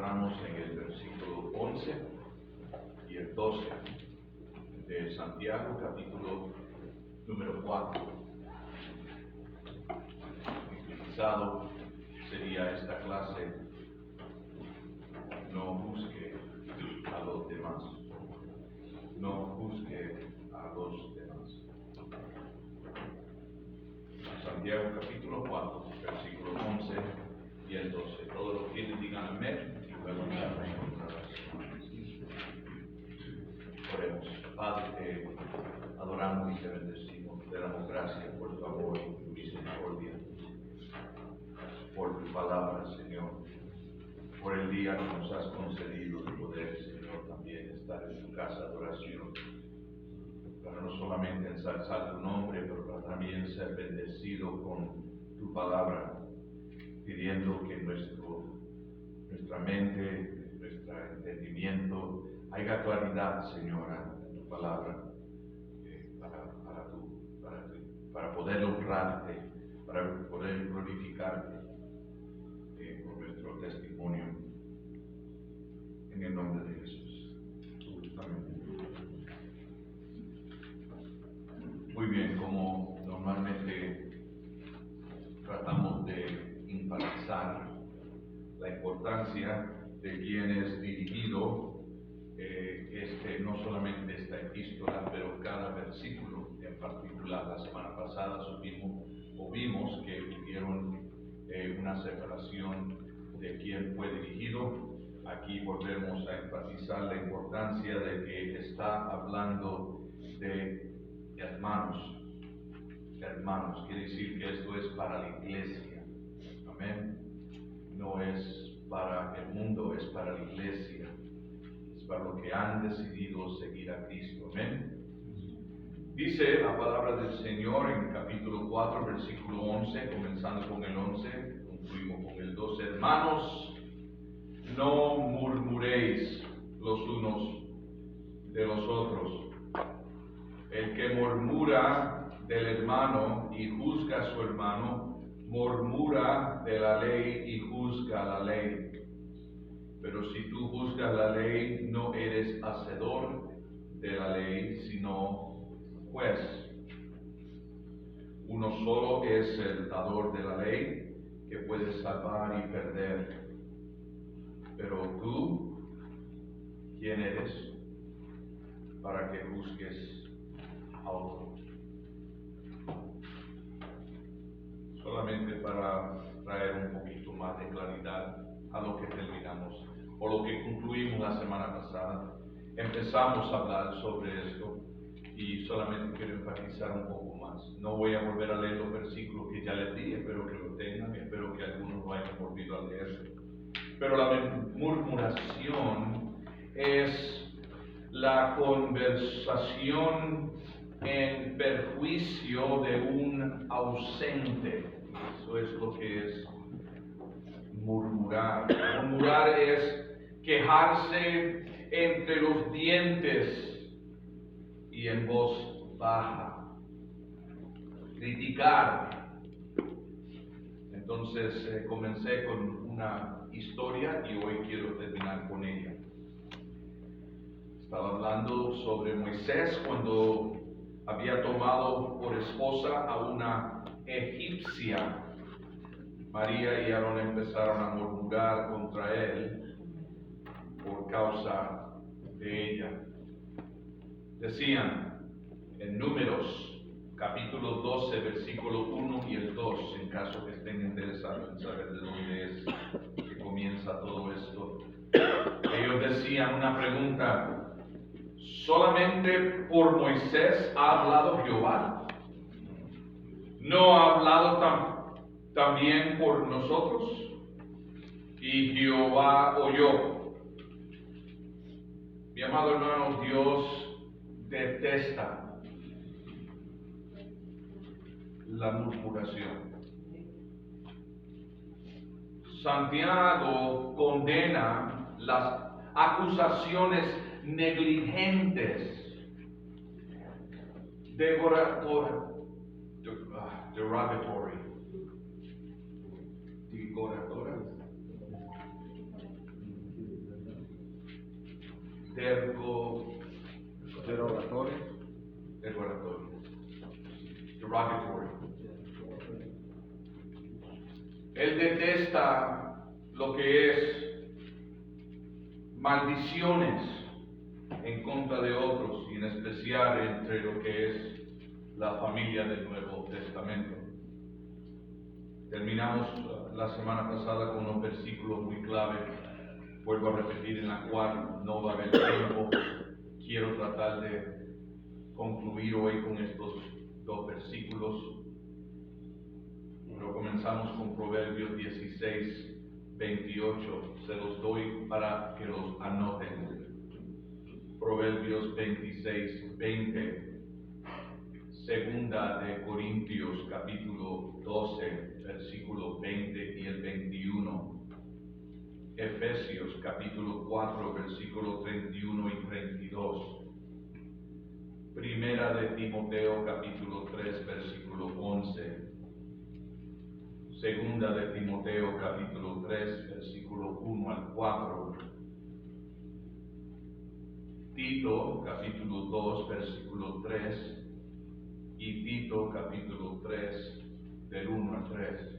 encontramos en el versículo 11 y el 12 de Santiago, capítulo número 4. Utilizado sería esta clase: no juzgue a los demás. No juzgue a los demás. Santiago capítulo 4, versículo 11 y el 12. Todos los que digan amén y luego oremos. Padre, te adoramos y te bendecimos. Te damos gracias por tu amor y tu misericordia, por tu palabra, Señor, por el día que nos has concedido de poder, Señor, también estar en tu casa de oración, para no solamente ensalzar tu nombre, pero para también ser bendecido con tu palabra, pidiendo que nuestra mente, nuestro entendimiento, haya claridad, Señora, en tu palabra, para poder honrarte, para poder glorificarte con nuestro testimonio. En el nombre de Jesús. Amén. Muy bien, como normalmente tratamos de enfatizar la importancia de quién es dirigido no solamente esta epístola, pero cada versículo en particular. La semana pasada vimos que tuvieron una separación de quién fue dirigido. Aquí volvemos a enfatizar la importancia de que está hablando de hermanos. Hermanos, quiere decir que esto es para la iglesia. Amén. No es para el mundo, es para la iglesia. Es para los que han decidido seguir a Cristo. Amén. Dice la palabra del Señor en capítulo 4, versículo 11, comenzando con el 11, concluimos con el 12. Hermanos, no murmuréis los unos de los otros. El que murmura del hermano y juzga a su hermano, murmura de la ley y juzga la ley. Pero si tú juzgas la ley, no eres hacedor de la ley, sino juez. Uno solo es el dador de la ley, que puede salvar y perder. Pero tú, ¿quién eres para que juzgues a otro? Solamente para traer un poquito más de claridad a lo que terminamos, o lo que concluimos la semana pasada. Empezamos a hablar sobre esto y solamente quiero enfatizar un poco más. No voy a volver a leer los versículos que ya les di, espero que lo tengan, espero que algunos lo hayan volvido a leer. Pero la murmuración es la conversación en perjuicio de un ausente. Eso es lo que es murmurar. Murmurar es quejarse entre los dientes y en voz baja. Criticar. Entonces comencé con una historia y hoy quiero terminar con ella. Estaba hablando sobre Moisés cuando había tomado por esposa a una egipcia. María y Aarón empezaron a murmurar contra él por causa de ella. Decían en Números, capítulo 12, versículo 1 y el 2, en caso que estén interesados en saber de dónde es que comienza todo esto. Ellos decían una pregunta: ¿solamente por Moisés ha hablado Jehová? ¿No ha hablado también por nosotros? Y Jehová oyó. Mi amado hermano, Dios detesta la murmuración. Santiago condena las acusaciones negligentes, terco, derogatorio, derogatory. Él detesta lo que es maldiciones en contra de otros, y en especial entre lo que es la familia del Nuevo Testamento. Terminamos la semana pasada con unos versículos muy clave. Vuelvo a repetir, en la cual no va a haber tiempo. Quiero tratar de concluir hoy con estos dos versículos. Pero comenzamos con Proverbios 16, 28. Se los doy para que los anoten. Proverbios 26, 20. Segunda de Corintios, capítulo 12, versículo 20 y el 21. Efesios, capítulo 4, versículo 31 y 32. Primera de Timoteo, capítulo 3, versículo 11. Segunda de Timoteo, capítulo 3, versículo 1 al 4. Tito, capítulo 2, versículo 3. Y Tito, capítulo 3, del 1 al 3.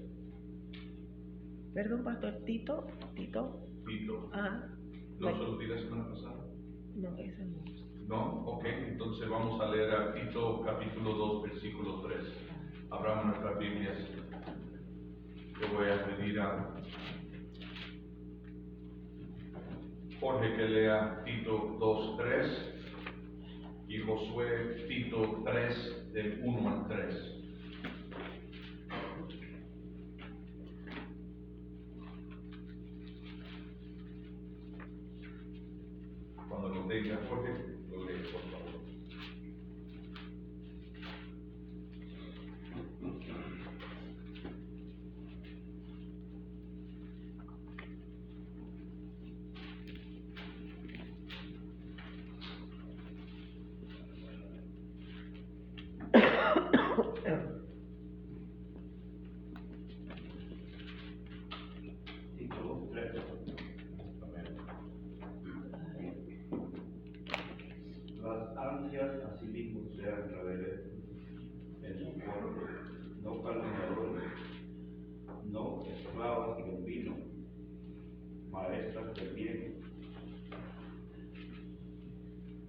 Perdón, pastor, Tito. Tito. Ah. ¿No se lo di la semana pasada? No, ese no. ¿No? Ok, entonces vamos a leer a Tito, capítulo 2, versículo 3. Abramos nuestras Biblias. Yo voy a pedir a Jorge que lea Tito 2, 3 y Josué Tito 3, del 1 al 3. Cuando lo tenga Jorge, lo lee, por favor. Tito 3. Las ansias asimismo sean rebeldes en su cuerpo, no calumniadores, no esclavas del vino, maestras del bien.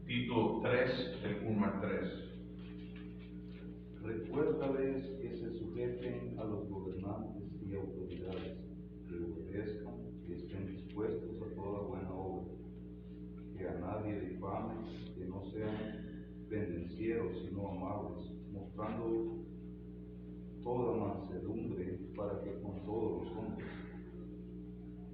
Tito 3, del 1 al 3. recuérdales que se sujeten a los gobernantes y autoridades, que obedezcan, que estén dispuestos a toda buena obra, que a nadie difamen, que no sean pendencieros, sino amables, mostrando toda mansedumbre para que con todos los hombres.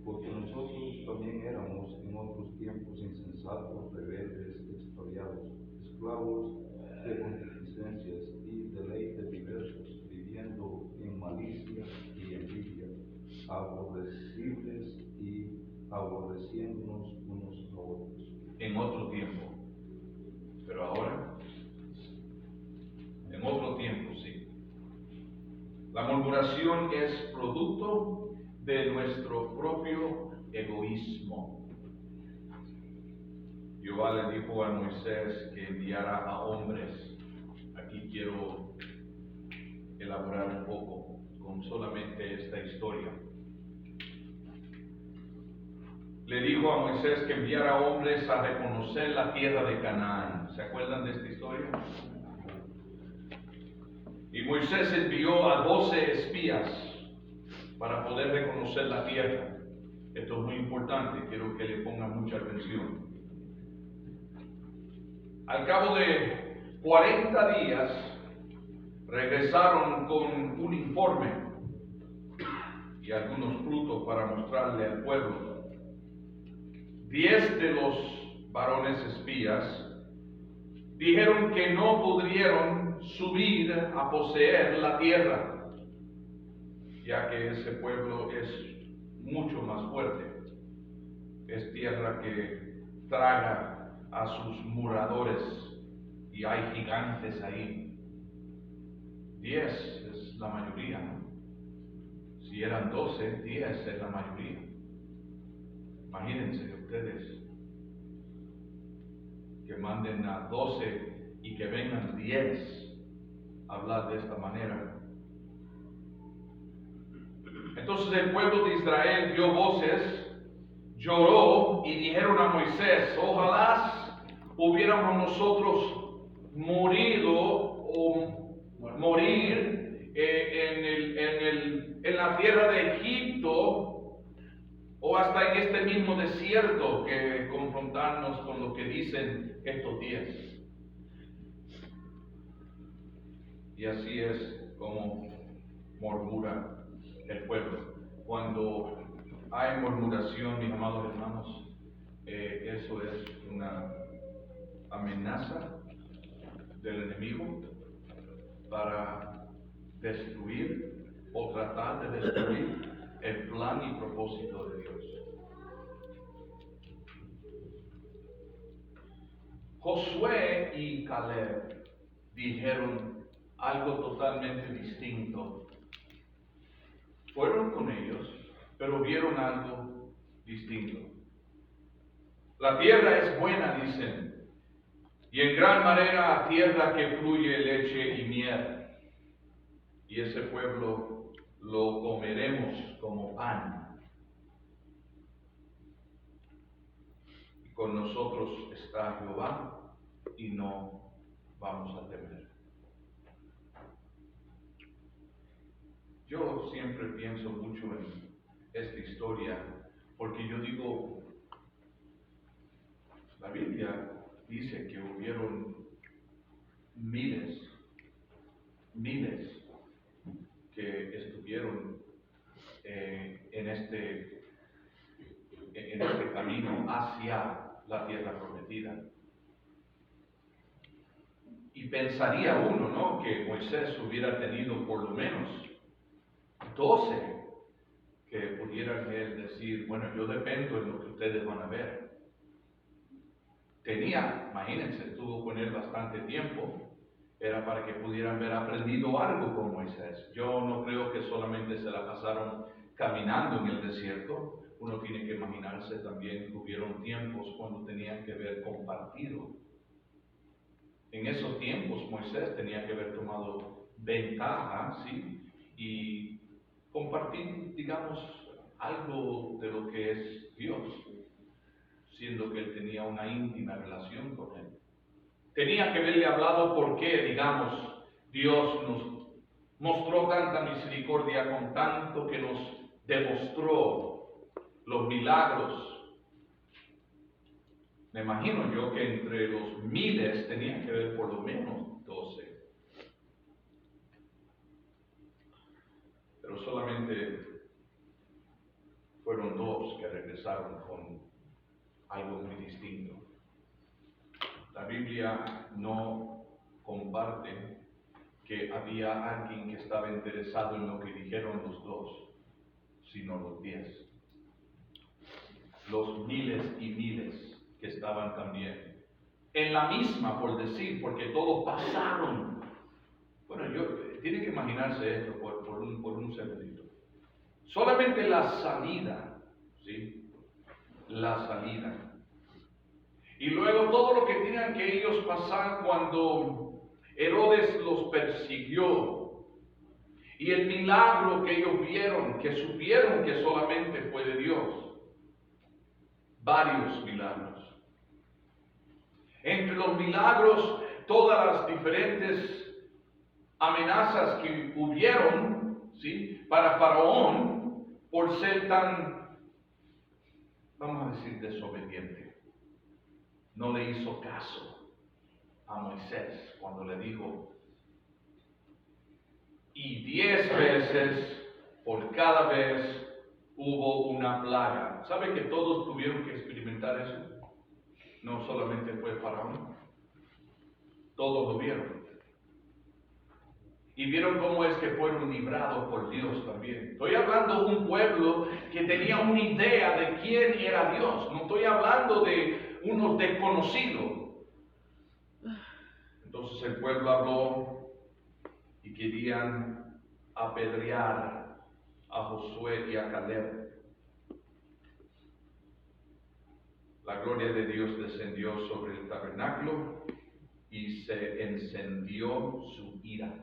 Porque nosotros también éramos en otros tiempos insensatos, rebeldes, extraviados, esclavos de concupiscencias y deleites diversos, viviendo en malicia y envidia, aborrecibles y aborreciéndonos unos a otros. En otro tiempo. Pero ahora, en otro tiempo, sí. La murmuración es producto de nuestro propio egoísmo. Jehová le dijo a Moisés que enviara a hombres. Aquí quiero elaborar un poco con solamente esta historia. Le dijo a Moisés que enviara hombres a reconocer la tierra de Canaán. ¿Se acuerdan de esta historia? Y Moisés envió a 12 espías para poder reconocer la tierra. Esto es muy importante, quiero que le pongan mucha atención. Al cabo de 40 días, regresaron con un informe y algunos frutos para mostrarle al pueblo. 10 de los varones espías dijeron que no pudieron subir a poseer la tierra, ya que ese pueblo es mucho más fuerte. Es tierra que traga a sus moradores y hay gigantes ahí. 10 es la mayoría, ¿no? Si eran 12, 10 es la mayoría. Imagínense ustedes. que manden a 12 y que vengan 10 a hablar de esta manera. Entonces el pueblo de Israel dio voces, lloró y dijeron a Moisés: ojalá hubiéramos nosotros morido o morir en la tierra de Egipto, o hasta en este mismo desierto, que confrontarnos con lo que dicen estos días. Y así es como murmura el pueblo. Cuando hay murmuración, mis amados hermanos, eso es una amenaza del enemigo para destruir o tratar de destruir el plan y propósito de Dios. Josué y Caleb dijeron algo totalmente distinto. Fueron con ellos, pero vieron algo distinto. La tierra es buena, dicen, y en gran manera tierra que fluye leche y miel. Y ese pueblo lo comeremos como pan. Y con nosotros está Jehová y no vamos a temer. Yo siempre pienso mucho en esta historia, porque yo digo, la Biblia dice que hubieron miles que estuvieron en este camino hacia la tierra prometida. Y pensaría uno, ¿no?, que Moisés hubiera tenido por lo menos 12 que pudieran él decir: bueno, yo dependo de lo que ustedes van a ver. Tenía, imagínense, estuvo con él bastante tiempo. Era para que pudieran haber aprendido algo con Moisés. Yo no creo que solamente se la pasaron caminando en el desierto. Uno tiene que imaginarse también que hubieron tiempos cuando tenían que haber compartido. En esos tiempos Moisés tenía que haber tomado ventaja, ¿sí?, y compartir, digamos, algo de lo que es Dios, siendo que él tenía una íntima relación con él. Tenía que haberle hablado por qué, digamos, Dios nos mostró tanta misericordia con tanto que nos demostró los milagros. Me imagino yo que entre los miles tenía que haber por lo menos 12. Pero solamente fueron 2 que regresaron con algo muy distinto. La Biblia no comparte que había alguien que estaba interesado en lo que dijeron los 2, sino los 10. Los miles y miles que estaban también en la misma, por decir, porque todos pasaron. Bueno, tiene que imaginarse esto por un segundito. Solamente la salida, ¿sí? La salida. Y luego todo lo que tenían que ellos pasar cuando Herodes los persiguió. Y el milagro que ellos vieron, que supieron que solamente fue de Dios. Varios milagros. Entre los milagros, todas las diferentes amenazas que hubieron, ¿sí?, para Faraón por ser tan, vamos a decir, desobediente. No le hizo caso a Moisés cuando le dijo, y 10 veces por cada vez hubo una plaga. ¿Sabe que todos tuvieron que experimentar eso? No solamente fue Faraón, todos lo vieron. Y vieron cómo es que fueron librados por Dios también. Estoy hablando de un pueblo que tenía una idea de quién era Dios. No estoy hablando de unos desconocidos. Entonces el pueblo habló y querían apedrear a Josué y a Caleb. la gloria de Dios descendió sobre el tabernáculo y se encendió su ira.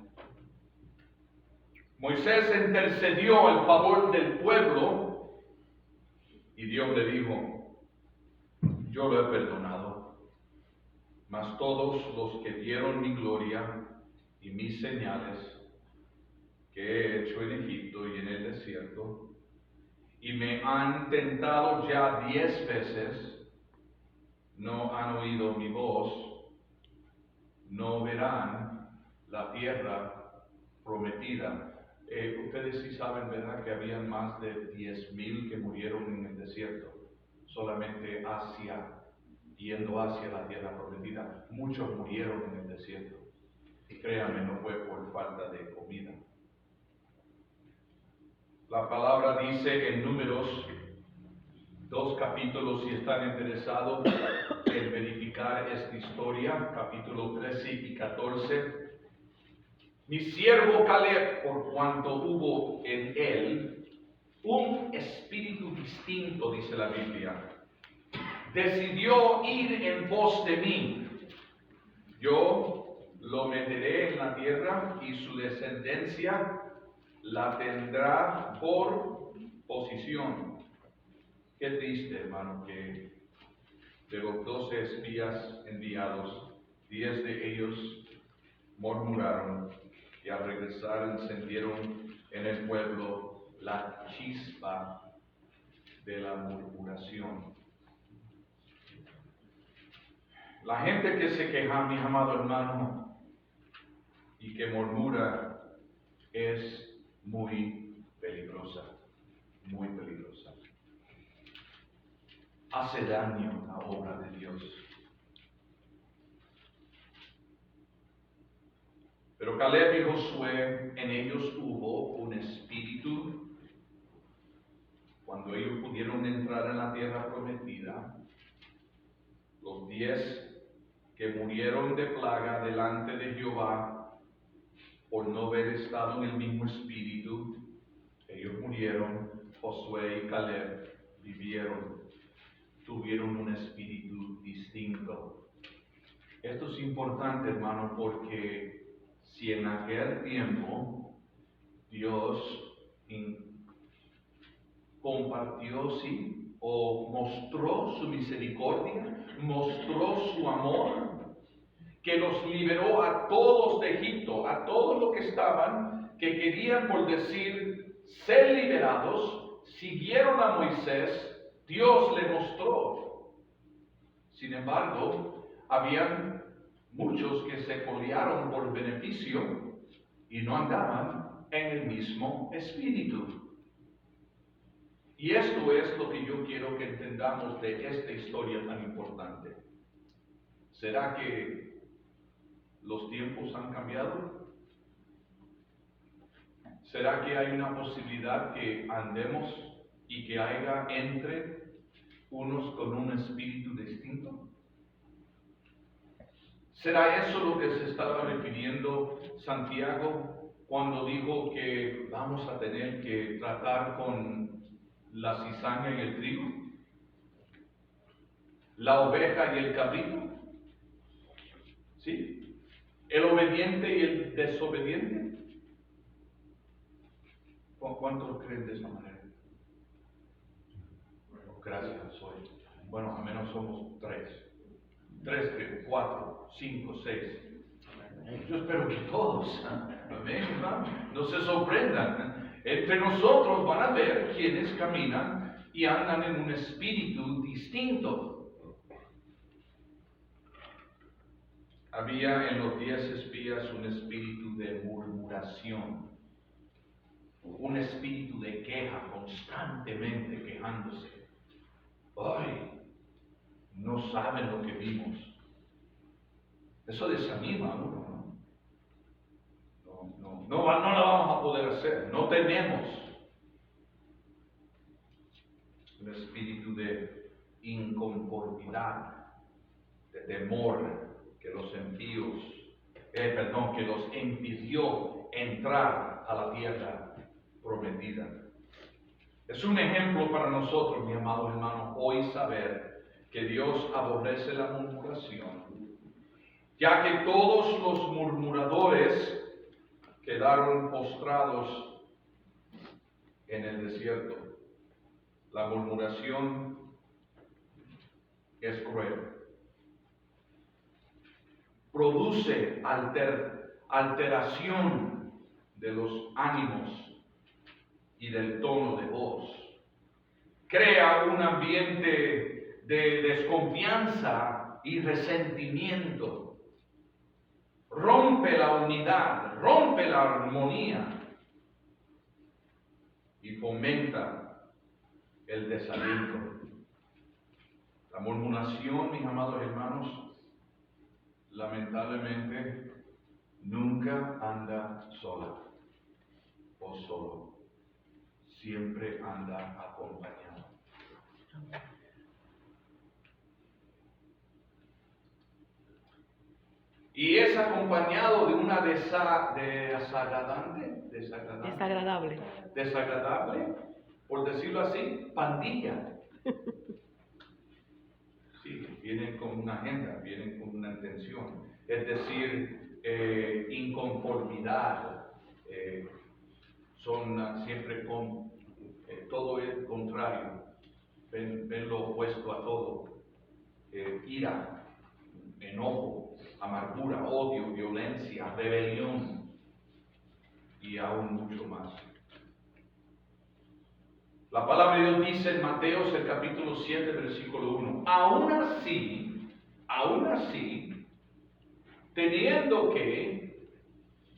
Moisés intercedió al favor del pueblo y Dios le dijo: yo lo he perdonado, mas todos los que vieron mi gloria y mis señales que he hecho en Egipto y en el desierto, y me han tentado ya 10 veces, no han oído mi voz, no verán la tierra prometida. Ustedes sí saben, ¿verdad?, que habían más de 10,000 que murieron en el desierto, solamente yendo hacia la tierra prometida. Muchos murieron en el desierto. Y créanme, no fue por falta de comida. La palabra dice en Números 2 capítulos, si están interesados en verificar esta historia, capítulo 13 y 14. Mi siervo Caleb, por cuanto hubo en él un espíritu distinto, dice la Biblia, decidió ir en pos de mí. Yo lo meteré en la tierra y su descendencia la tendrá por posesión. Qué triste, hermano, que de los 12 espías enviados, 10 de ellos murmuraron y al regresar encendieron en el pueblo la chispa de la murmuración. La gente que se queja, mi amado hermano, y que murmura es muy peligrosa, muy peligrosa. Hace daño a la obra de Dios. Pero Caleb y Josué, en ellos hubo un espíritu. Cuando ellos pudieron entrar en la tierra prometida, los 10 que murieron de plaga delante de Jehová por no haber estado en el mismo espíritu, ellos murieron. Josué y Caleb vivieron, tuvieron un espíritu distinto. Esto es importante, hermano, porque si en aquel tiempo Dios compartió, sí, o mostró su misericordia, mostró su amor, que los liberó a todos de Egipto, a todos los que estaban, que querían, por decir, ser liberados, siguieron a Moisés, Dios le mostró. Sin embargo, habían muchos que se colearon por beneficio y no andaban en el mismo espíritu. Y esto es lo que yo quiero que entendamos de esta historia tan importante. ¿Será que los tiempos han cambiado? ¿Será que hay una posibilidad que andemos y que haya entre unos con un espíritu distinto? ¿Será eso lo que se estaba refiriendo Santiago cuando dijo que vamos a tener que tratar con la cizaña y el trigo? ¿La oveja y el cabrito? ¿Sí? ¿El obediente y el desobediente? ¿Cuántos creen de esa manera? Bueno, gracias, soy. Bueno, al menos somos 3. 3 creo, 4, 5, 6. Yo espero que todos. Amén, hermano. No se sorprendan. Entre nosotros van a ver quienes caminan y andan en un espíritu distinto. Había en los 10 espías un espíritu de murmuración, un espíritu de queja, constantemente quejándose. ¡Ay! No saben lo que vimos. Eso desanima a uno, ¿no? No la vamos a poder hacer. No tenemos un espíritu de inconformidad, de temor que los que los impidió entrar a la tierra prometida. Es un ejemplo para nosotros, mi amado hermano, hoy saber que Dios aborrece la murmuración, ya que todos los murmuradores quedaron postrados en el desierto. La murmuración es cruel. Produce alteración de los ánimos y del tono de voz. Crea un ambiente de desconfianza y resentimiento. Rompe la unidad, rompe la armonía y fomenta el desaliento. La murmuración, mis amados hermanos, lamentablemente nunca anda sola o solo, siempre anda acompañado. Y es acompañado de una desagradable, por decirlo así, pandilla. Sí, vienen con una agenda, vienen con una intención, es decir, inconformidad, son siempre con todo el contrario, ven lo opuesto a todo, ira, enojo, amargura, odio, violencia, rebelión y aún mucho más. La palabra de Dios dice en Mateos el capítulo 7, versículo 1, aún así, teniendo que,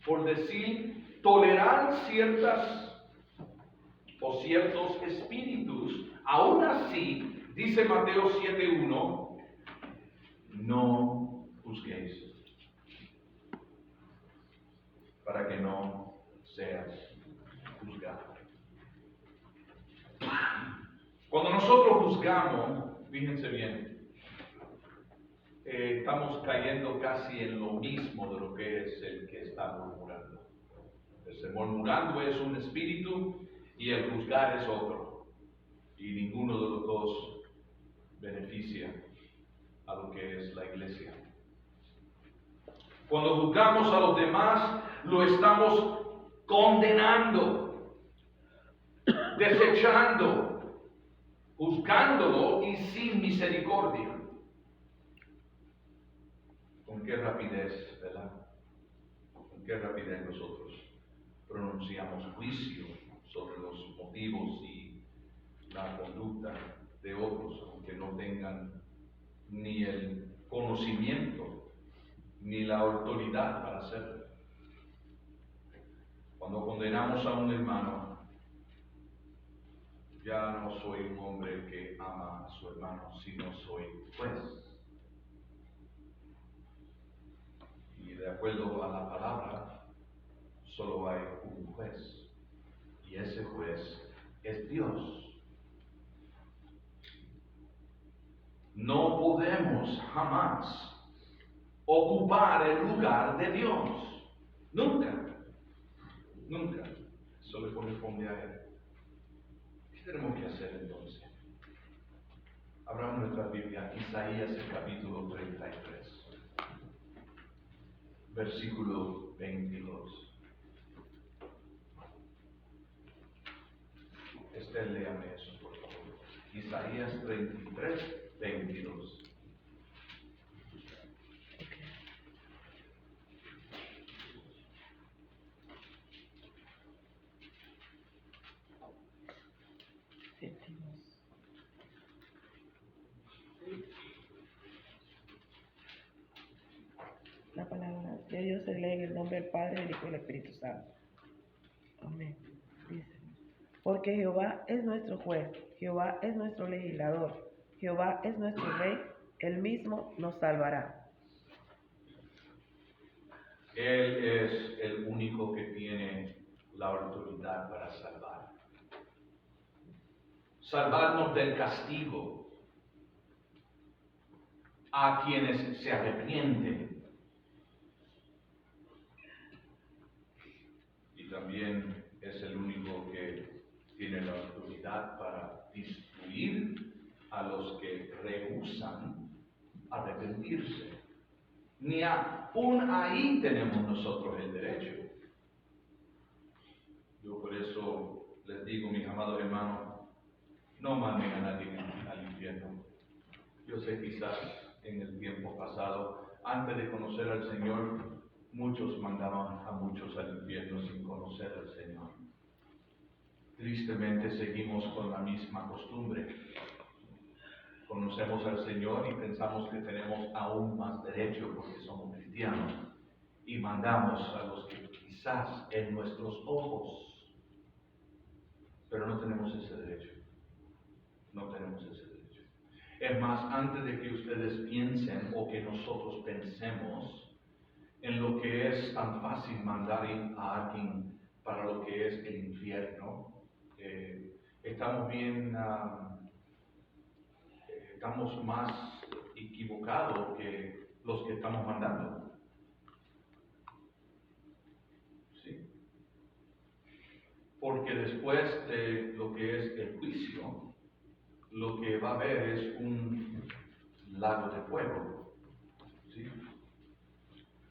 por decir, tolerar ciertos espíritus, aún así, dice Mateo 7:1, no juzguéis, para que no seas juzgado. Cuando nosotros juzgamos, fíjense bien, estamos cayendo casi en lo mismo de lo que es el que está murmurando. El murmurando es un espíritu y el juzgar es otro. Y ninguno de los dos beneficia a lo que es la iglesia. Cuando juzgamos a los demás, lo estamos condenando, desechando, juzgándolo y sin misericordia. Con qué rapidez, ¿verdad? Con qué rapidez nosotros pronunciamos juicio sobre los motivos y la conducta de otros, aunque no tengan ni el conocimiento ni la autoridad para hacerlo. Cuando condenamos a un hermano, ya no soy un hombre que ama a su hermano, sino soy juez. Y de acuerdo a la palabra, solo hay un juez. Y ese juez es Dios. No podemos jamás ocupar el lugar de Dios. Nunca. Nunca. Eso le corresponde a Él. ¿Qué tenemos que hacer entonces? Abramos nuestra Biblia, Isaías el capítulo 33, versículo 22. Léame eso, por favor. Isaías 33, 22. La palabra de Dios se lee en el nombre del Padre, del Hijo y del Espíritu Santo. Amén. Dice, porque Jehová es nuestro juez, Jehová es nuestro legislador, Jehová es nuestro rey, él mismo nos salvará. Él es el único que tiene la autoridad para salvar. Salvarnos del castigo a quienes se arrepienten. Y también es el único que tiene la autoridad para destruir a los que rehúsan arrepentirse. Ni aún ahí tenemos nosotros el derecho. Yo por eso les digo, mis amados hermanos, no manden a nadie al infierno. Yo sé, quizás en el tiempo pasado, antes de conocer al Señor, muchos mandaban a muchos al infierno sin conocer al Señor. Tristemente seguimos con la misma costumbre. Conocemos al Señor y pensamos que tenemos aún más derecho porque somos cristianos y mandamos a los que quizás en nuestros ojos, pero no tenemos ese derecho. No tenemos ese derecho. Es más, antes de que ustedes piensen o que nosotros pensemos en lo que es tan fácil mandar a alguien para lo que es el infierno, estamos estamos más equivocados que los que estamos mandando. ¿Sí? Porque después de lo que es el juicio, lo que va a haber es un lago de fuego. ¿Sí?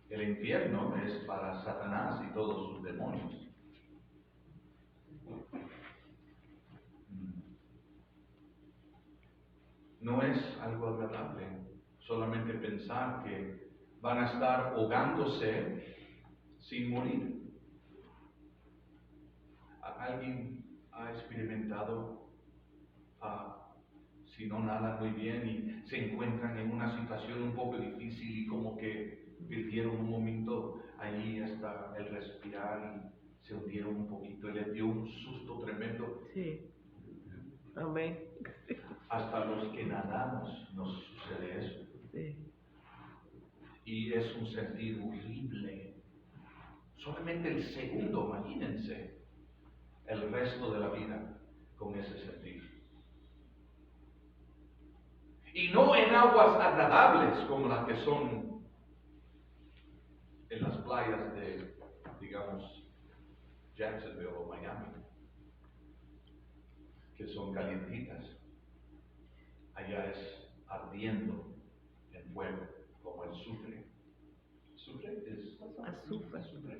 El infierno es para Satanás y todos sus demonios. No es algo agradable solamente pensar que van a estar ahogándose sin morir. ¿Alguien ha experimentado, si no nadan muy bien y se encuentran en una situación un poco difícil y como que perdieron un momento allí hasta el respirar y se hundieron un poquito y les dio un susto tremendo? Sí. Amén. Hasta los que nadamos nos sucede eso. Sí. Y es un sentir horrible. Solamente el segundo, imagínense, el resto de la vida con ese sentir. Y no en aguas agradables como las que son en las playas de, digamos, Jacksonville o Miami, que son calientitas. Allá es ardiendo en fuego, como el azufre. ¿Azufre? Azufre.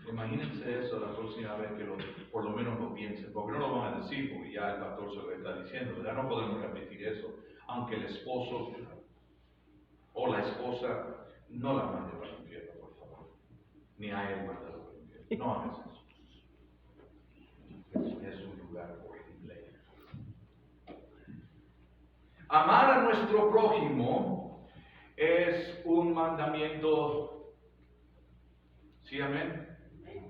Imagínense eso la próxima vez que por lo menos lo piensen, porque no lo van a decir, porque ya el pastor se lo está diciendo, ya no podemos repetir eso, aunque el esposo o la esposa no la mande para el infierno, por favor, ni a él mándalo para el infierno, no hagas eso. Es un lugar horrible. Amar a nuestro prójimo es un mandamiento. ¿Sí, amén?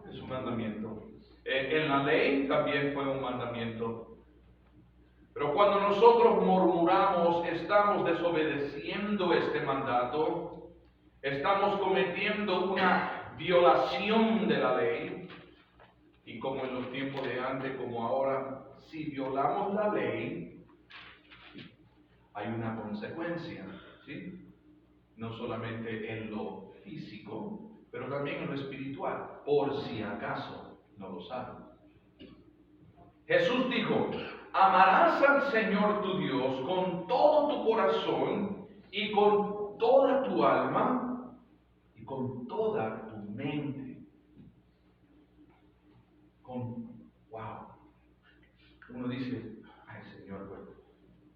Es un mandamiento. En la ley también fue un mandamiento. Pero cuando nosotros murmuramos, estamos desobedeciendo este mandato, estamos cometiendo una violación de la ley. Y como en los tiempos de antes, como ahora, si violamos la ley, hay una consecuencia, ¿sí? No solamente en lo físico, pero también en lo espiritual, por si acaso no lo saben. Jesús dijo: amarás al Señor tu Dios con todo tu corazón y con toda tu alma y con toda tu mente. Wow. Uno dice: ay, Señor,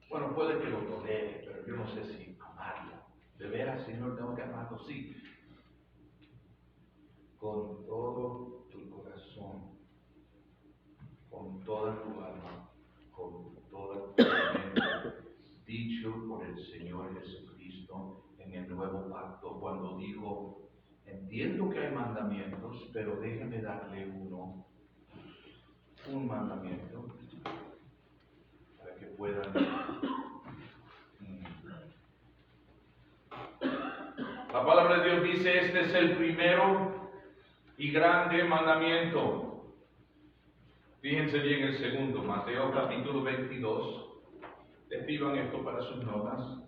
bueno, puede que lo tolere, pero yo no sé si amarlo. De veras, Señor, tengo que amarlo, sí. Con todo tu corazón, con toda tu alma, con toda tu mente, dicho por el Señor Jesucristo en el nuevo pacto, cuando dijo: entiendo que hay mandamientos, pero déjeme darle un mandamiento para que puedan. La palabra de Dios dice: este es el primero y grande mandamiento. Fíjense bien el segundo, Mateo capítulo 22. Escriban esto para sus notas.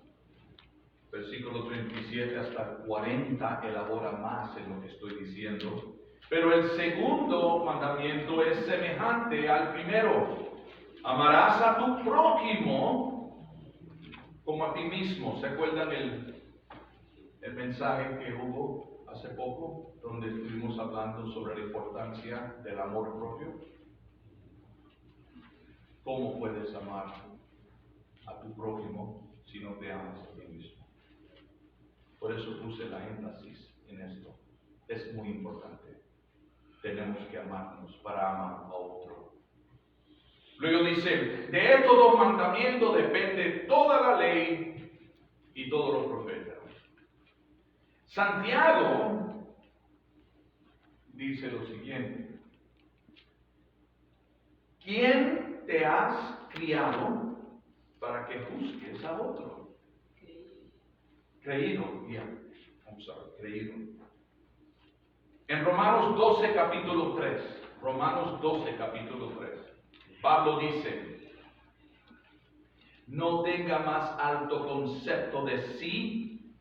Versículo 37 hasta 40 elabora más en lo que estoy diciendo. Pero el segundo mandamiento es semejante al primero. Amarás a tu prójimo como a ti mismo. ¿Se acuerdan el mensaje que hubo hace poco, donde estuvimos hablando sobre la importancia del amor propio? ¿Cómo puedes amar a tu prójimo si no te amas a ti mismo? Por eso puse la énfasis en esto. Es muy importante. Tenemos que amarnos para amar a otro. Luego dice, de estos dos mandamientos depende toda la ley y todos los profetas. Santiago dice lo siguiente: ¿quién te has criado para que juzgues a otro? Creído, creído. En Romanos 12, capítulo 3, Pablo dice, no tenga más alto concepto de sí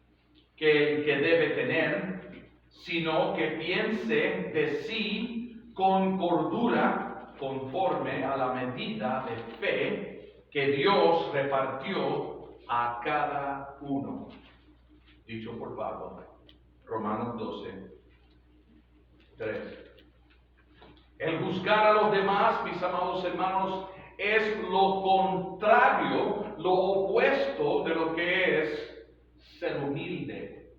que el que debe tener, sino que piense de sí con cordura, conforme a la medida de fe que Dios repartió a cada uno. Dicho por Pablo, Romanos 12, 3. El juzgar a los demás, mis amados hermanos, es lo contrario, lo opuesto de lo que es ser humilde.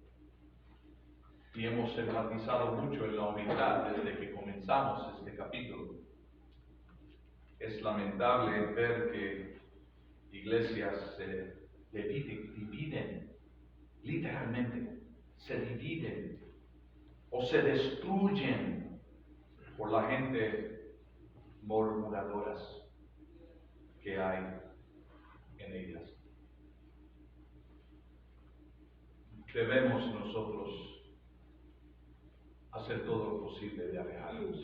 Y hemos enfatizado mucho en la humildad desde que comenzamos este capítulo. Es lamentable ver que iglesias se dividen, literalmente, se dividen o se destruyen por la gente murmuradoras que hay en ellas. Debemos nosotros hacer todo lo posible de alejarnos.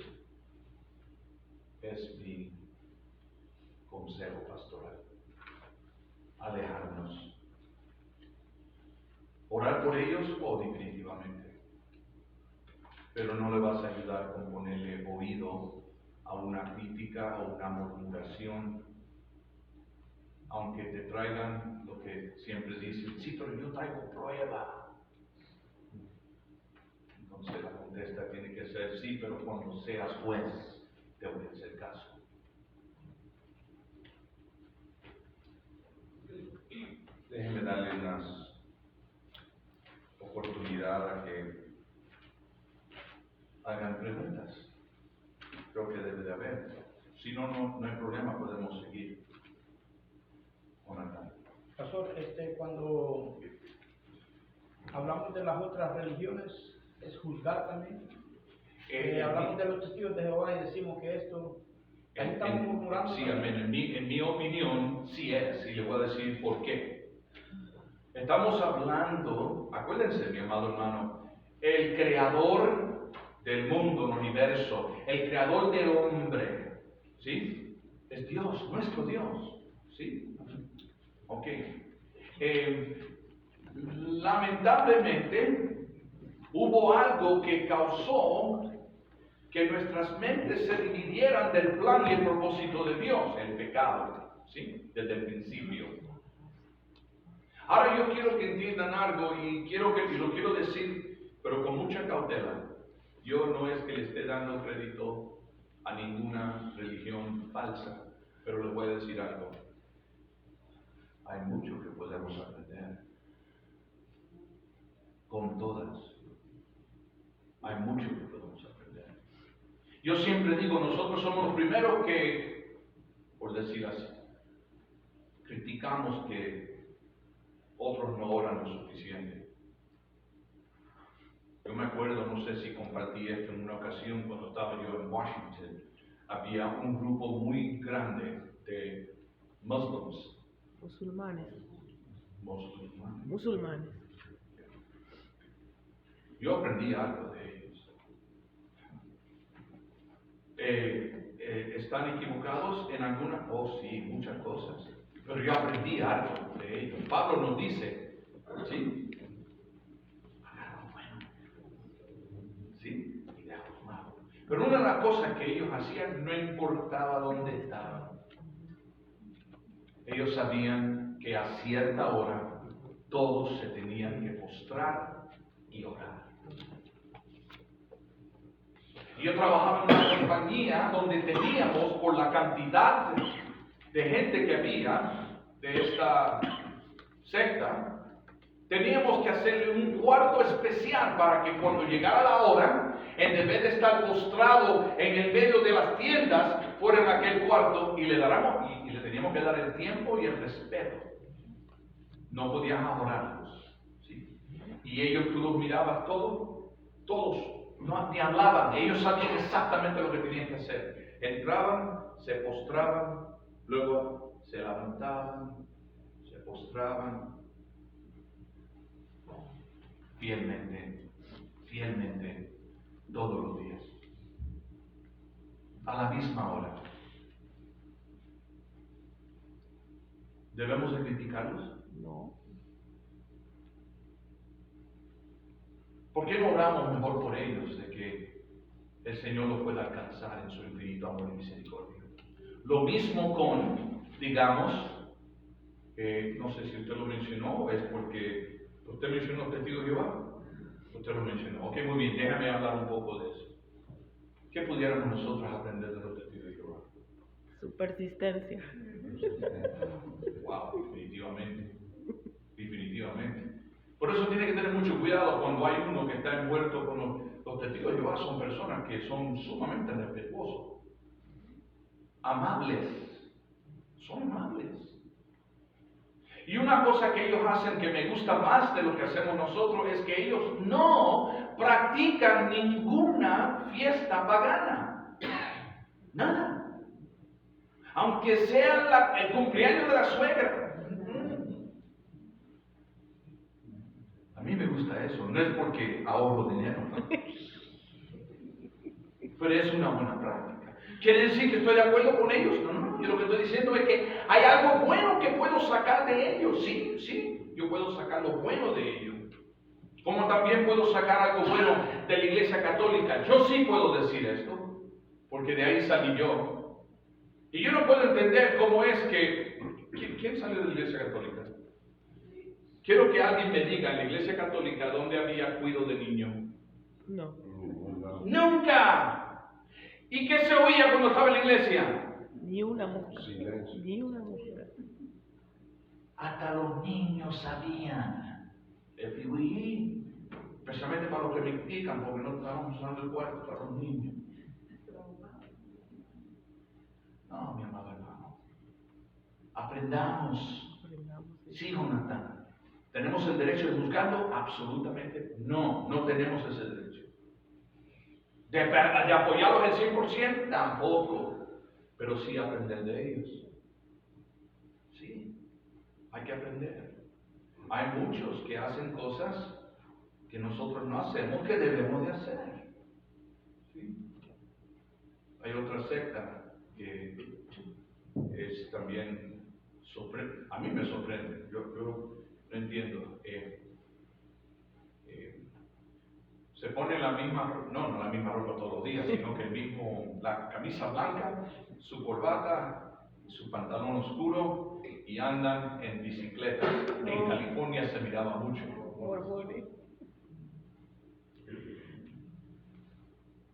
Es mi consejo pastoral. Alejarnos. Orar por ellos, definitivamente. Pero no le vas a ayudar con ponerle oído a una crítica o una murmuración, aunque te traigan lo que siempre dicen, sí, pero yo traigo prueba. Entonces la contesta tiene que ser, sí, pero cuando seas juez, te voy a hacer caso. Déjenme darle una oportunidad a que hagan preguntas. Creo que debe de haber. Si no, no hay problema, podemos seguir. Pastor, cuando hablamos de las otras religiones, ¿es juzgar también? Hablamos de los testigos de Jehová y decimos que esto, ahí estamos murmurando. Sí, amén. En mi opinión, sí es, y le voy a decir por qué. Estamos hablando, acuérdense, mi amado hermano, el creador del mundo, el universo, el creador del hombre, ¿sí? Es Dios, nuestro Dios, ¿sí? Ok. Lamentablemente, hubo algo que causó que nuestras mentes se dividieran del plan y el propósito de Dios, el pecado, ¿sí? Desde el principio. Ahora yo quiero que entiendan algo y lo quiero decir, pero con mucha cautela. Yo no es que le esté dando crédito a ninguna religión falsa, pero les voy a decir algo. Hay mucho que podemos aprender. Con todas. Hay mucho que podemos aprender. Yo siempre digo, nosotros somos los primeros que, por decir así, criticamos que otros no oran lo suficiente. Yo me acuerdo, no sé si compartí esto en una ocasión cuando estaba yo en Washington, había un grupo muy grande de musulmanes. Yo aprendí algo de ellos. ¿Están equivocados en algunas? Sí, muchas cosas. Pero yo aprendí algo de ellos. Pablo nos dice, ¿sí? Hagan lo bueno. ¿Sí? Y dejan lo malo. Pero una de las cosas que ellos hacían no importaba dónde estaban. Ellos sabían que a cierta hora todos se tenían que postrar y orar. Yo trabajaba en una compañía donde teníamos, por la cantidad de gente que había de esta secta, teníamos que hacerle un cuarto especial para que cuando llegara la hora, en vez de estar postrado en el medio de las tiendas, fuera en aquel cuarto y le teníamos que dar el tiempo y el respeto. No podíamos orarlos, ¿sí? Y ellos, tú los mirabas todos, no ni hablaban, ellos sabían exactamente lo que tenían que hacer. Entraban, se postraban, luego se levantaban, se postraban, fielmente, todos los días, a la misma hora. ¿Debemos de criticarlos? No. ¿Por qué no oramos mejor por ellos, de que el Señor los pueda alcanzar en su infinito amor y misericordia? Lo mismo con, digamos, no sé si usted lo mencionó, es porque usted mencionó los testigos de Jehová. Usted lo mencionó. Ok, muy bien, déjame hablar un poco de eso. ¿Qué pudiéramos nosotros aprender de los testigos de Jehová? Su persistencia. Wow, definitivamente. Por eso tiene que tener mucho cuidado cuando hay uno que está envuelto con los testigos de Jehová. Son personas que son sumamente respetuosos, amables, son amables. Y una cosa que ellos hacen que me gusta más de lo que hacemos nosotros es que ellos no practican ninguna fiesta pagana. Nada. Aunque sea el cumpleaños de la suegra. A mí me gusta eso. No es porque ahorro dinero, ¿no? Pero es una buena práctica. ¿Quiere decir que estoy de acuerdo con ellos? No. Yo lo que estoy diciendo es que hay algo bueno que puedo sacar de ellos. Sí. Yo puedo sacar lo bueno de ellos. Como también puedo sacar algo bueno de la Iglesia Católica. Yo sí puedo decir esto, porque de ahí salí yo. Y yo no puedo entender cómo es que... ¿Quién salió de la Iglesia Católica? Quiero que alguien me diga en la Iglesia Católica dónde había cuidado de niños. No. ¡Nunca! ¿Y qué se oía cuando estaba en la iglesia? Ni una mujer. Silencio. Ni una mujer. Hasta los niños sabían. Especialmente para los que me critican, porque no estábamos usando el cuarto para los niños. No, mi amado hermano. Aprendamos. Sí, Jonathan. ¿Tenemos el derecho de juzgarlo? Absolutamente no. No tenemos ese derecho. De apoyarlos al 100%, tampoco. Pero sí aprender de ellos. Sí, hay que aprender. Hay muchos que hacen cosas que nosotros no hacemos, que debemos de hacer. ¿Sí? Hay otra secta que es también a mí me sorprende. Yo no entiendo. Se pone la misma, no la misma ropa todos los días, sino que la camisa blanca, su corbata, su pantalón oscuro y andan en bicicleta. En California se miraba mucho.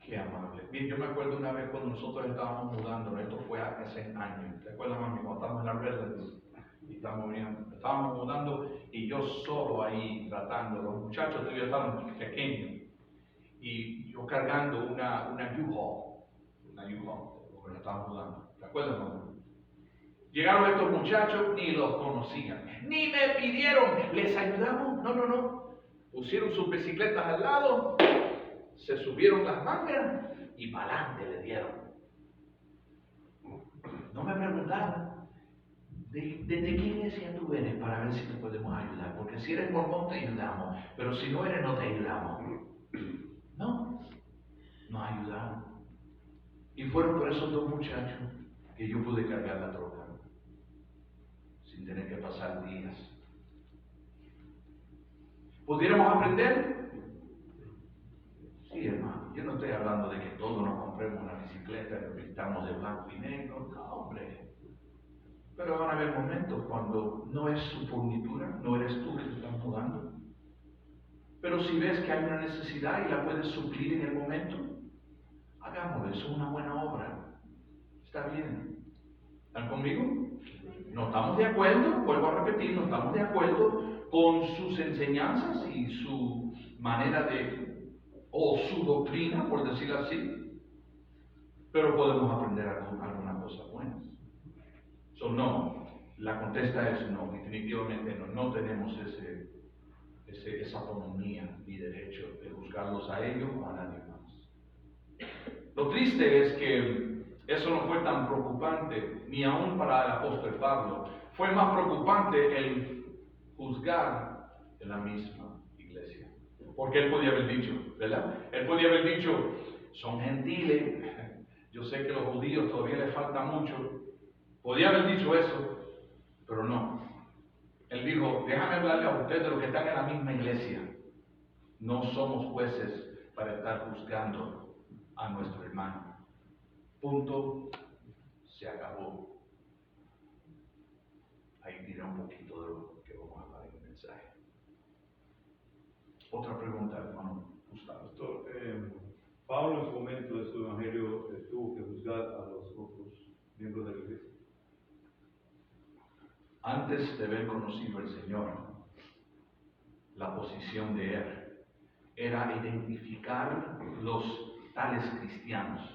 Qué amable. Bien, yo me acuerdo una vez cuando nosotros estábamos mudando, esto fue hace años. ¿Te acuerdas, mami? Cuando estábamos en la Redlands y estábamos mudando y yo solo ahí tratando, los muchachos todavía estaban pequeños. Y yo cargando una U-Haul, porque la estábamos mudando. ¿Te acuerdas, mamá? Llegaron estos muchachos, ni los conocían, ni me pidieron, ¿les ayudamos? No. Pusieron sus bicicletas al lado, se subieron las mangas y para adelante le dieron. No me preguntaron, ¿de qué iglesia tú eres para ver si te podemos ayudar? Porque si eres mormón te ayudamos, pero si no eres no te ayudamos. No, nos ayudaron. Y fueron por esos dos muchachos que yo pude cargar la troca, sin tener que pasar días. ¿Pudiéramos aprender? Sí, hermano. Yo no estoy hablando de que todos nos compremos una bicicleta y nos pintamos de blanco y negro. No, hombre. Pero van a haber momentos cuando no es su fornitura, no eres tú que te estás mudando. Pero si ves que hay una necesidad y la puedes suplir en el momento, hagámoslo, eso es una buena obra. Está bien. ¿Están conmigo? No estamos de acuerdo, vuelvo a repetir, no estamos de acuerdo con sus enseñanzas y su manera o su doctrina, por decirlo así, pero podemos aprender algunas cosas buenas. No, la contesta es no, definitivamente no tenemos esa autonomía ni derecho de juzgarlos a ellos o a nadie más. Lo triste es que eso no fue tan preocupante ni aún para el apóstol Pablo. Fue más preocupante el juzgar en la misma iglesia. Porque él podía haber dicho, ¿verdad? Él podía haber dicho, son gentiles, yo sé que a los judíos todavía les falta mucho. Podía haber dicho eso, pero no. Él dijo, déjame hablarle a ustedes de los que están en la misma iglesia. No somos jueces para estar juzgando a nuestro hermano. Punto. Se acabó. Ahí tiene un poquito de lo que vamos a hablar en el mensaje. Otra pregunta, hermano Gustavo. Pastor, Pablo en su momento de su evangelio tuvo que juzgar a los otros miembros de la iglesia. Antes de haber conocido al Señor, la posición de él era identificar los tales cristianos.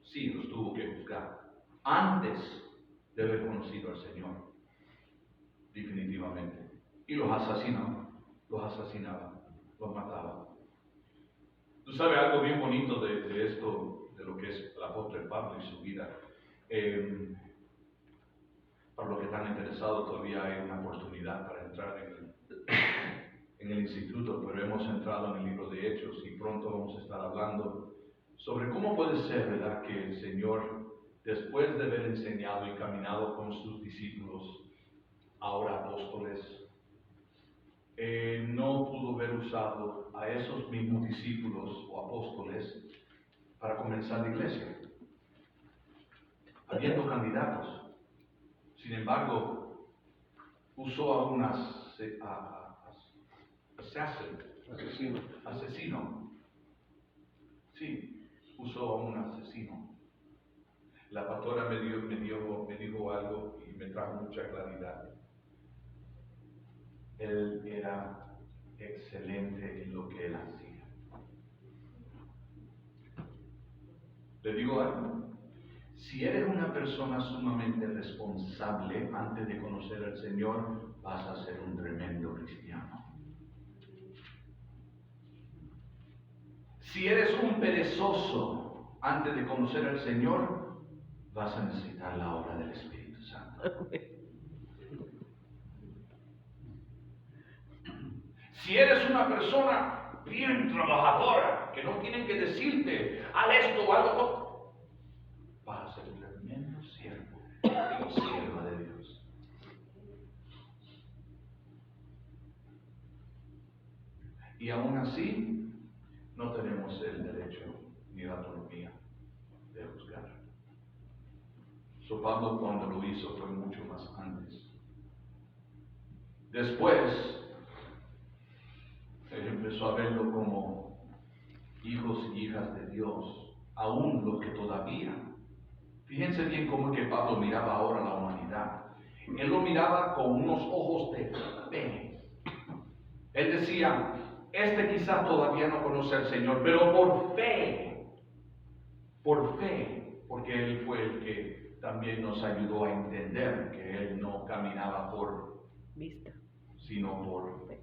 Sí, los tuvo que juzgar. Antes de haber conocido al Señor, definitivamente. Y los asesinaba, los mataba. Tú sabes algo bien bonito de esto, de lo que es el apóstol Pablo y su vida. Para los que están interesados, todavía hay una oportunidad para entrar en el instituto, pero hemos entrado en el libro de Hechos y pronto vamos a estar hablando sobre cómo puede ser, ¿verdad?, que el Señor, después de haber enseñado y caminado con sus discípulos, ahora apóstoles, no pudo haber usado a esos mismos discípulos o apóstoles para comenzar la iglesia, habiendo candidatos. Sin embargo, usó a un asesino. Sí, usó a un asesino. La pastora me dijo algo y me trajo mucha claridad. Él era excelente en lo que él hacía. Le digo algo. Si eres una persona sumamente responsable antes de conocer al Señor, vas a ser un tremendo cristiano. Si eres un perezoso antes de conocer al Señor, vas a necesitar la obra del Espíritu Santo. Si eres una persona bien trabajadora, que no tienen que decirte, haz esto o algo, vas a ser un tremendo siervo y sierva de Dios. Y aún así, no tenemos el derecho ni la autonomía de juzgar. Pablo, cuando lo hizo, fue mucho más antes. Después, él empezó a verlo como hijos y hijas de Dios, aún los que todavía. Fíjense bien cómo es que Pablo miraba ahora a la humanidad. Él lo miraba con unos ojos de fe. Él decía, quizás todavía no conoce al Señor, pero por fe, porque Él fue el que también nos ayudó a entender que Él no caminaba por vista, sino por fe.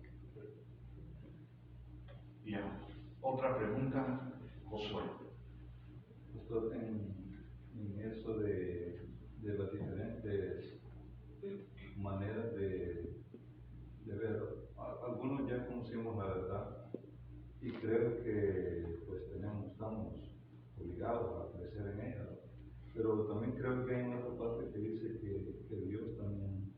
Bien, otra pregunta, Josué. Pastor, en eso de las diferentes maneras de ver, algunos ya conocimos la verdad y creo que pues estamos obligados a crecer en ella, pero también creo que hay otra parte que dice que Dios también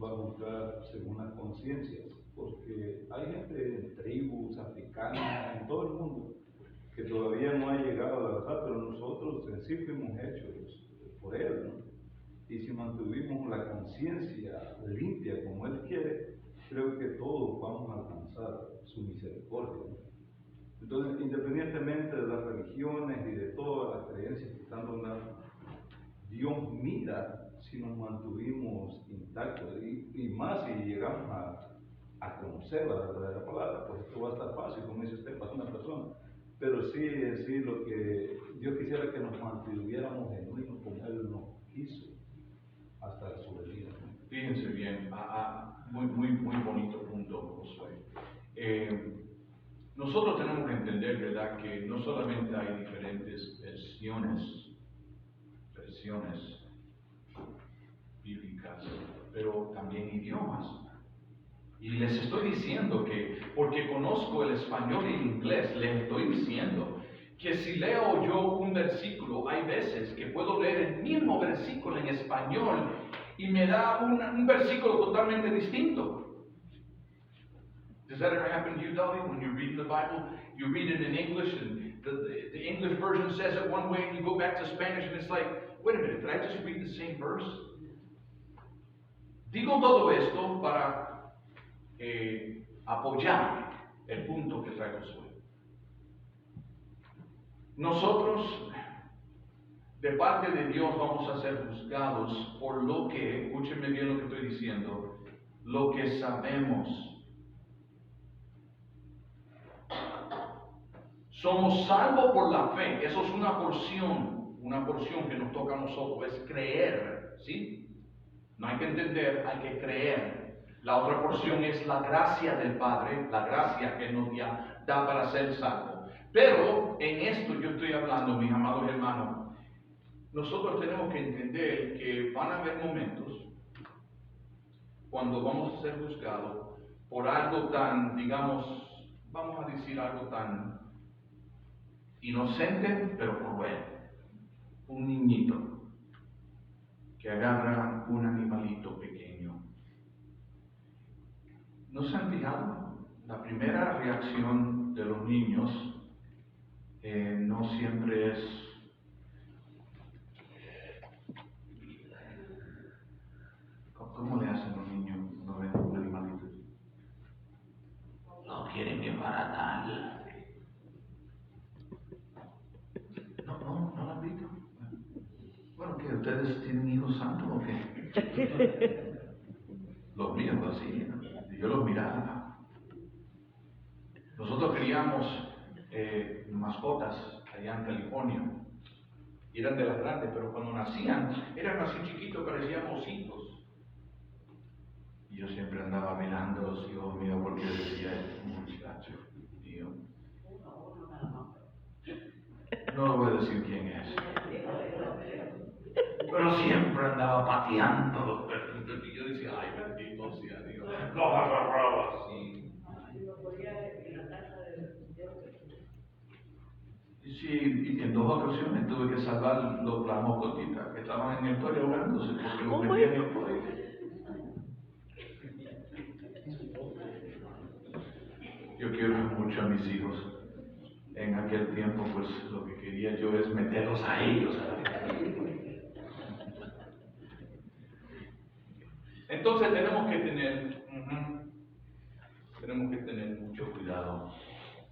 va a juzgar según las conciencias, porque hay gente en tribus africanas, en todo el mundo, que todavía no ha llegado a la verdad, pero nosotros en sí fuimos hechos por Él, ¿no? y si mantuvimos la conciencia limpia como Él quiere, creo que todos vamos a alcanzar su misericordia, ¿no? Entonces, independientemente de las religiones y de todas las creencias que están rondando, Dios mira si nos mantuvimos intactos y más si llegamos a conocer la verdadera palabra, pues esto va a estar fácil, como dice usted, para una persona. Pero sí, en sí, lo que Dios quisiera que nos mantuviéramos genuinos como Él nos quiso hasta su venida. Fíjense bien, muy bonito punto, Josué. Nosotros tenemos que entender, ¿verdad?, que no solamente hay diferentes versiones bíblicas, pero también idiomas. Y les estoy diciendo que, porque conozco el español y el inglés, les estoy diciendo que si leo yo un versículo, hay veces que puedo leer el mismo versículo en español y me da un versículo totalmente distinto. Does that ever happen to you, Dolly? When you're reading the Bible, you read it in English, and the English version says it one way, and you go back to Spanish, and it's like, wait a minute, did I just read the same verse? Digo todo esto para apoyar el punto que trae Josué. Nosotros, de parte de Dios, vamos a ser juzgados por lo que, escúchenme bien lo que estoy diciendo, lo que sabemos. Somos salvos por la fe. Eso es una porción que nos toca a nosotros, es creer, ¿sí? No hay que entender, hay que creer. La otra porción es la gracia del Padre, la gracia que nos da para ser salvos. Pero en esto yo estoy hablando, mis amados hermanos, nosotros tenemos que entender que van a haber momentos cuando vamos a ser juzgados por algo tan, digamos, vamos a decir algo tan inocente, pero cruel. Un niñito que agarra un animalito pequeño. ¿No se han fijado? La primera reacción de los niños no siempre es ¿cómo le hacen los niños cuando ven un animalito? No quieren desbaratar. No lo han visto. Bueno, ¿que ustedes tienen hijos santos o qué? Los míos lo hacían. Yo los miraba. Nosotros criamos mascotas allá en California. Y eran de las grandes, pero cuando nacían, eran así chiquitos, parecían ositos. Y yo siempre andaba mirando a los hijos míos porque decía, muchacho, tío. No le voy a decir quién es. Pero siempre andaba pateando los perritos. Y yo decía, ay, bendito sea Dios. Los agarraba así. Sí, y en 2 ocasiones tuve que salvar las moscotitas que estaban en el toile ahogándose porque los metían en el toile. Yo quiero mucho a mis hijos. En aquel tiempo, pues lo que quería yo es meterlos a ellos a la cárcel. Entonces tenemos que tener mucho cuidado.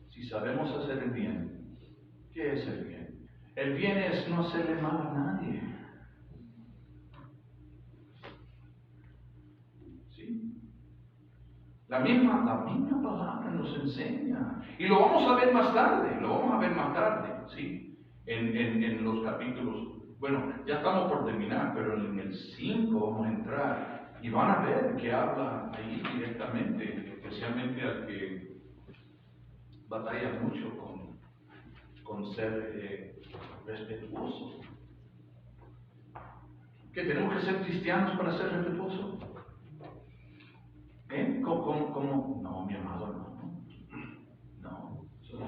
Si sabemos hacer el bien, ¿qué es el bien? El bien es no hacerle mal a nadie. ¿Sí? La misma palabra nos enseña. Y lo vamos a ver más tarde, ¿sí? En los capítulos. Bueno, ya estamos por terminar, pero en el 5 vamos a entrar. Y van a ver que habla ahí directamente, especialmente al que batalla mucho con ser respetuoso. ¿Que tenemos que ser cristianos para ser respetuosos? ¿Cómo? No, mi amado hermano. No, eso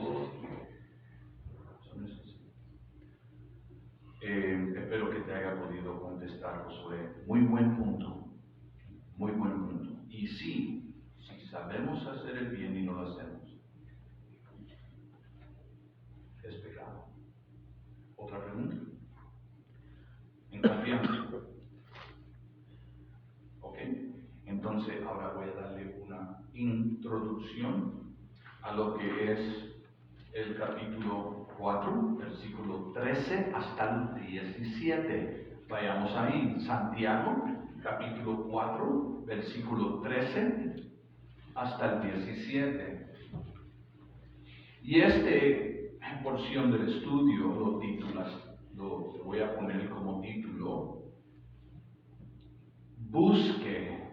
no es así. Espero que te haya podido contestar, Josué. Muy buen punto. Muy buen punto. Y sí, si sabemos hacer el bien y no lo hacemos, es pecado. ¿Otra pregunta? En confianza. introducción a lo que es el capítulo 4, versículo 13 hasta el 17. Vayamos ahí, Santiago, capítulo 4, versículo 13 hasta el 17. Y esta porción del estudio lo voy a poner como título: Busque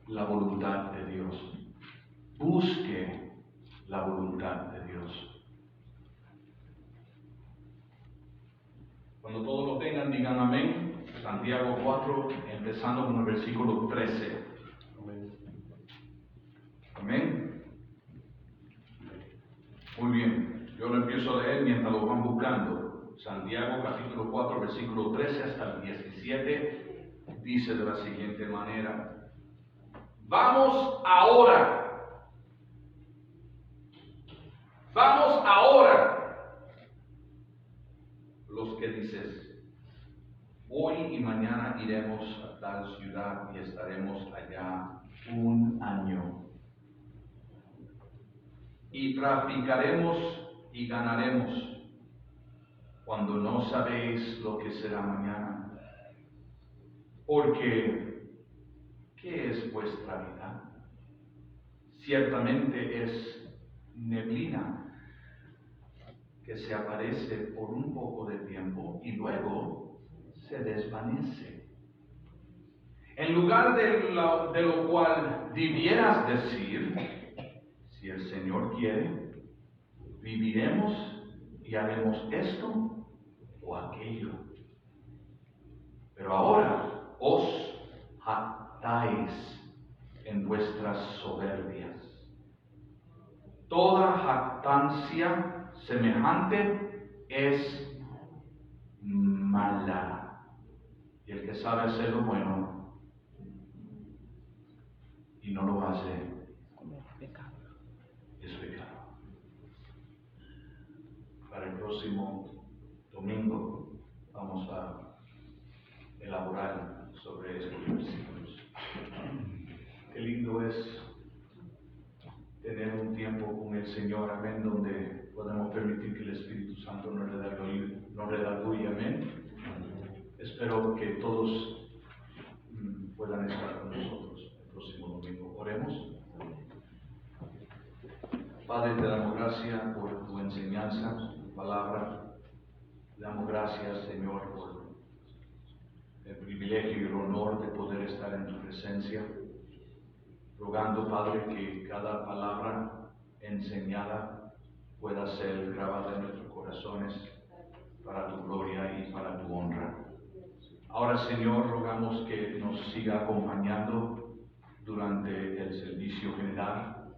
la voluntad de Dios. Busque la voluntad de Dios. Cuando todos lo tengan, digan amén. Santiago 4, empezando con el versículo 13. Amén. Muy bien, yo lo empiezo a leer mientras lo van buscando. Santiago capítulo 4, versículo 13 hasta el 17, dice de la siguiente manera: Vamos ahora, los que dices, hoy y mañana iremos a tal ciudad y estaremos allá un año. Y traficaremos y ganaremos, cuando no sabéis lo que será mañana. Porque, ¿qué es vuestra vida? Ciertamente es neblina que se aparece por un poco de tiempo y luego se desvanece. En lugar de lo cual debieras decir: si el Señor quiere, viviremos y haremos esto o aquello. Pero ahora os jactáis en vuestras soberbias. Toda jactancia semejante es mala. Y el que sabe hacer lo bueno y no lo hace, es pecado. Para el próximo domingo vamos a elaborar sobre estos versículos. Qué lindo es tener un tiempo con el Señor, amén, donde podemos permitir que el Espíritu Santo nos redarguye, amén. Espero que todos puedan estar con nosotros el próximo domingo. Oremos. Padre, te damos gracias por tu enseñanza, tu palabra. Te damos gracias, Señor, por el privilegio y el honor de poder estar en tu presencia. Rogando, Padre, que cada palabra enseñada pueda ser grabada en nuestros corazones para tu gloria y para tu honra. Ahora, Señor, rogamos que nos siga acompañando durante el servicio general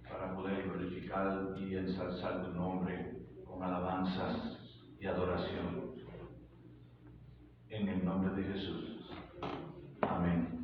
para poder glorificar y ensalzar tu nombre con alabanzas y adoración. En el nombre de Jesús. Amén.